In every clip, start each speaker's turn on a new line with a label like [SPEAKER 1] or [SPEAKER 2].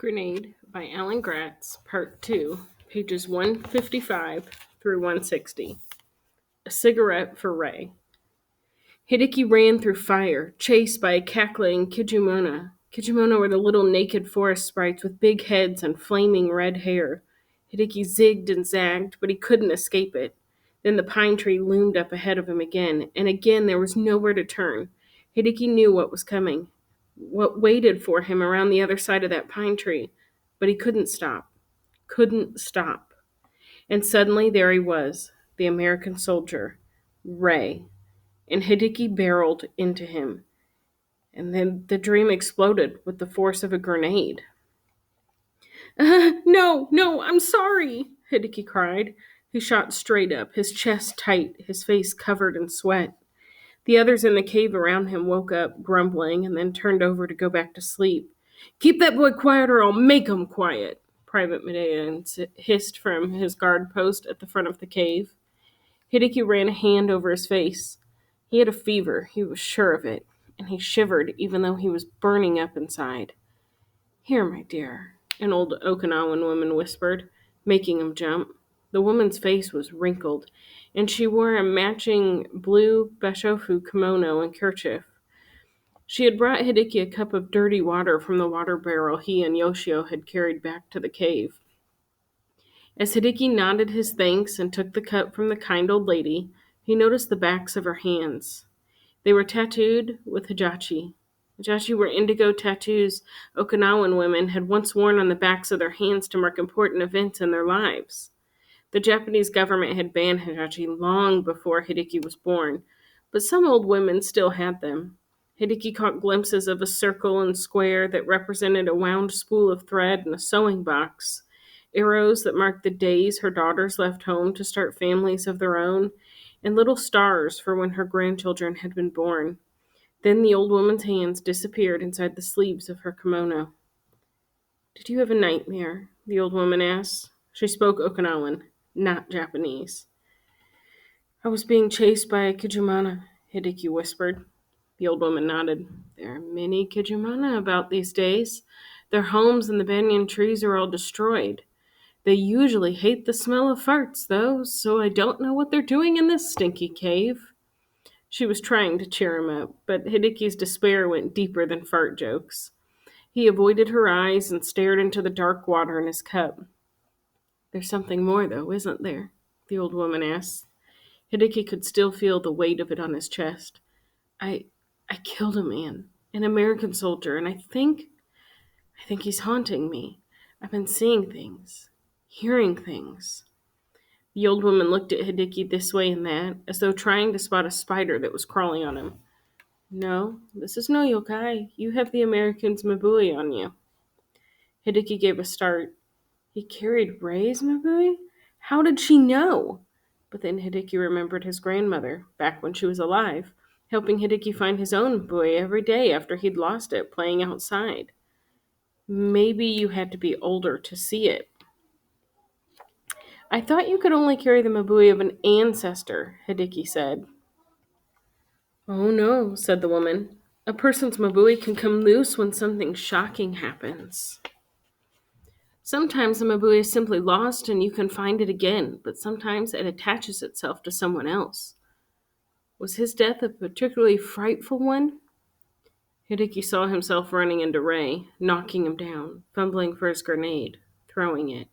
[SPEAKER 1] Grenade by Alan Gratz, Part 2, pages 155 through 160. A cigarette for Ray. Hideki ran through fire, chased by a cackling Kijimona. Kijimona were the little naked forest sprites with big heads and flaming red hair. Hideki zigged and zagged, but he couldn't escape it. Then the pine tree loomed up ahead of him again, and again there was nowhere to turn. Hideki knew what was coming, what waited for him around the other side of that pine tree, but he couldn't stop. Couldn't stop. And suddenly there he was, the American soldier, Ray, and Hideki barreled into him. And then the dream exploded with the force of a grenade. No, I'm sorry, Hideki cried. He shot straight up, his chest tight, his face covered in sweat. The others in the cave around him woke up, grumbling, and then turned over to go back to sleep. Keep that boy quiet or I'll make him quiet, Private Medea hissed from his guard post at the front of the cave. Hideki ran a hand over his face. He had a fever, he was sure of it, and he shivered even though he was burning up inside. Here, my dear, an old Okinawan woman whispered, making him jump. The woman's face was wrinkled, and she wore a matching blue bashofu kimono and kerchief. She had brought Hideki a cup of dirty water from the water barrel he and Yoshio had carried back to the cave. As Hideki nodded his thanks and took the cup from the kind old lady, he noticed the backs of her hands. They were tattooed with hijachi. Hijachi were indigo tattoos Okinawan women had once worn on the backs of their hands to mark important events in their lives. The Japanese government had banned hijachi long before Hideki was born, but some old women still had them. Hideki caught glimpses of a circle and square that represented a wound spool of thread and a sewing box, arrows that marked the days her daughters left home to start families of their own, and little stars for when her grandchildren had been born. Then the old woman's hands disappeared inside the sleeves of her kimono. Did you have a nightmare? The old woman asked. She spoke Okinawan, not Japanese. I was being chased by a Kijimana, Hideki whispered. The old woman nodded. There are many Kijimana about these days. Their homes and the banyan trees are all destroyed. They usually hate the smell of farts, though, so I don't know what they're doing in this stinky cave. She was trying to cheer him up, but Hideki's despair went deeper than fart jokes. He avoided her eyes and stared into the dark water in his cup. There's something more, though, isn't there? The old woman asked. Hideki could still feel the weight of it on his chest. I killed a man, an American soldier, and I think he's haunting me. I've been seeing things, hearing things. The old woman looked at Hideki this way and that, as though trying to spot a spider that was crawling on him. No, this is no yokai. You have the American's mabui on you. Hideki gave a start. He carried Ray's mabui? How did she know? But then Hideki remembered his grandmother, back when she was alive, helping Hideki find his own mabui every day after he'd lost it playing outside. Maybe you had to be older to see it. I thought you could only carry the mabui of an ancestor, Hideki said. Oh no, said the woman. A person's mabui can come loose when something shocking happens. Sometimes the mabui is simply lost and you can find it again, but sometimes it attaches itself to someone else. Was his death a particularly frightful one? Hideki saw himself running into Ray, knocking him down, fumbling for his grenade, throwing it.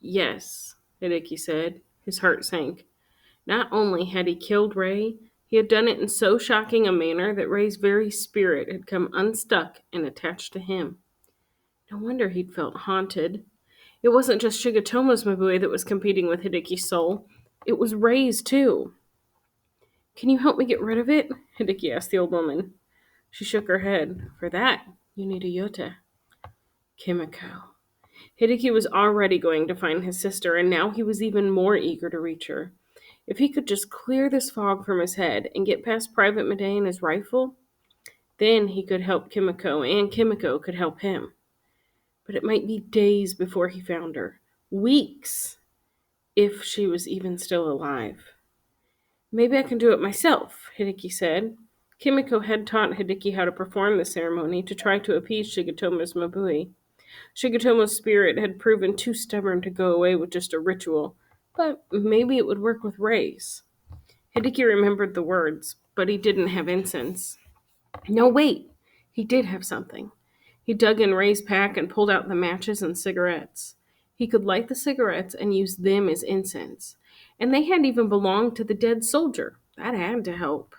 [SPEAKER 1] Yes, Hideki said. His heart sank. Not only had he killed Ray, he had done it in so shocking a manner that Ray's very spirit had come unstuck and attached to him. No wonder he'd felt haunted. It wasn't just Shigetomo's mabui that was competing with Hideki's soul. It was Ray's, too. Can you help me get rid of it? Hideki asked the old woman. She shook her head. For that, you need a yota. Kimiko. Hideki was already going to find his sister, and now he was even more eager to reach her. If he could just clear this fog from his head and get past Private Medea and his rifle, then he could help Kimiko, and Kimiko could help him. But it might be days before he found her. Weeks, if she was even still alive. Maybe I can do it myself, Hideki said. Kimiko had taught Hideki how to perform the ceremony to try to appease Shigetomo's mabui. Shigetomo's spirit had proven too stubborn to go away with just a ritual, but maybe it would work with Ray's. Hideki remembered the words, but he didn't have incense. No, wait! He did have something. He dug in Ray's pack and pulled out the matches and cigarettes. He could light the cigarettes and use them as incense. And they had even belonged to the dead soldier. That had to help.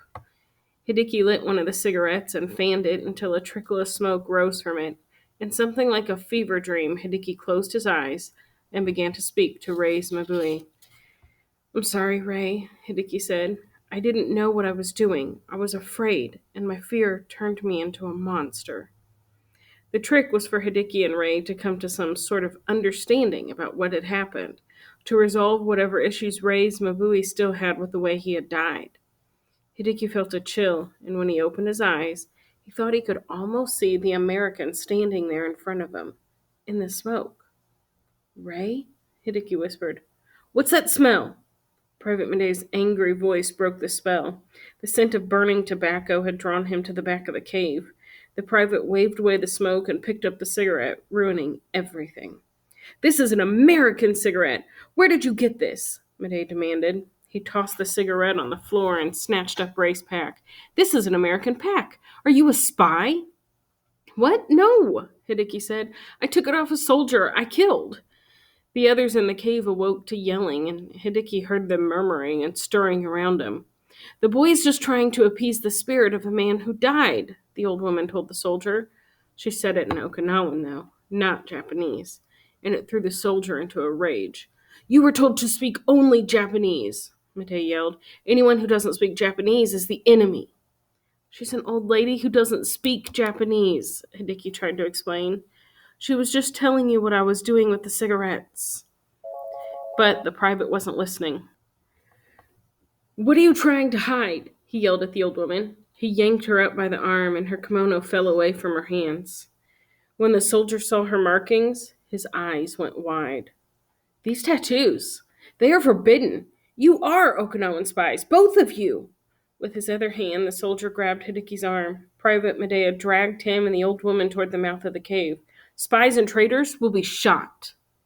[SPEAKER 1] Hideki lit one of the cigarettes and fanned it until a trickle of smoke rose from it. In something like a fever dream, Hideki closed his eyes and began to speak to Ray's Mabui. I'm sorry, Ray, Hideki said. I didn't know what I was doing. I was afraid, and my fear turned me into a monster. The trick was for Hideki and Ray to come to some sort of understanding about what had happened, to resolve whatever issues Ray's Mabui still had with the way he had died. Hideki felt a chill, and when he opened his eyes, he thought he could almost see the American standing there in front of him, in the smoke. Ray? Hideki whispered. What's that smell? Private Made's angry voice broke the spell. The scent of burning tobacco had drawn him to the back of the cave. The private waved away the smoke and picked up the cigarette, ruining everything. This is an American cigarette. Where did you get this? Made demanded. He tossed the cigarette on the floor and snatched up Ray's pack. This is an American pack. Are you a spy? What? No, Hideki said. I took it off a soldier I killed. The others in the cave awoke to yelling, and Hideki heard them murmuring and stirring around him. The boy is just trying to appease the spirit of a man who died, the old woman told the soldier. She said it in Okinawan, though, not Japanese, and it threw the soldier into a rage. You were told to speak only Japanese, Matei yelled. Anyone who doesn't speak Japanese is the enemy. She's an old lady who doesn't speak Japanese, Hideki tried to explain. She was just telling you what I was doing with the cigarettes. But the private wasn't listening. What are you trying to hide? He yelled at the old woman. He yanked her up by the arm, and her kimono fell away from her hands. When the soldier saw her markings, his eyes went wide. These tattoos, they are forbidden. You are Okinawan spies, both of you. With his other hand, the soldier grabbed Hideki's arm. Private Medea dragged him and the old woman toward the mouth of the cave. Spies and traitors will be shot.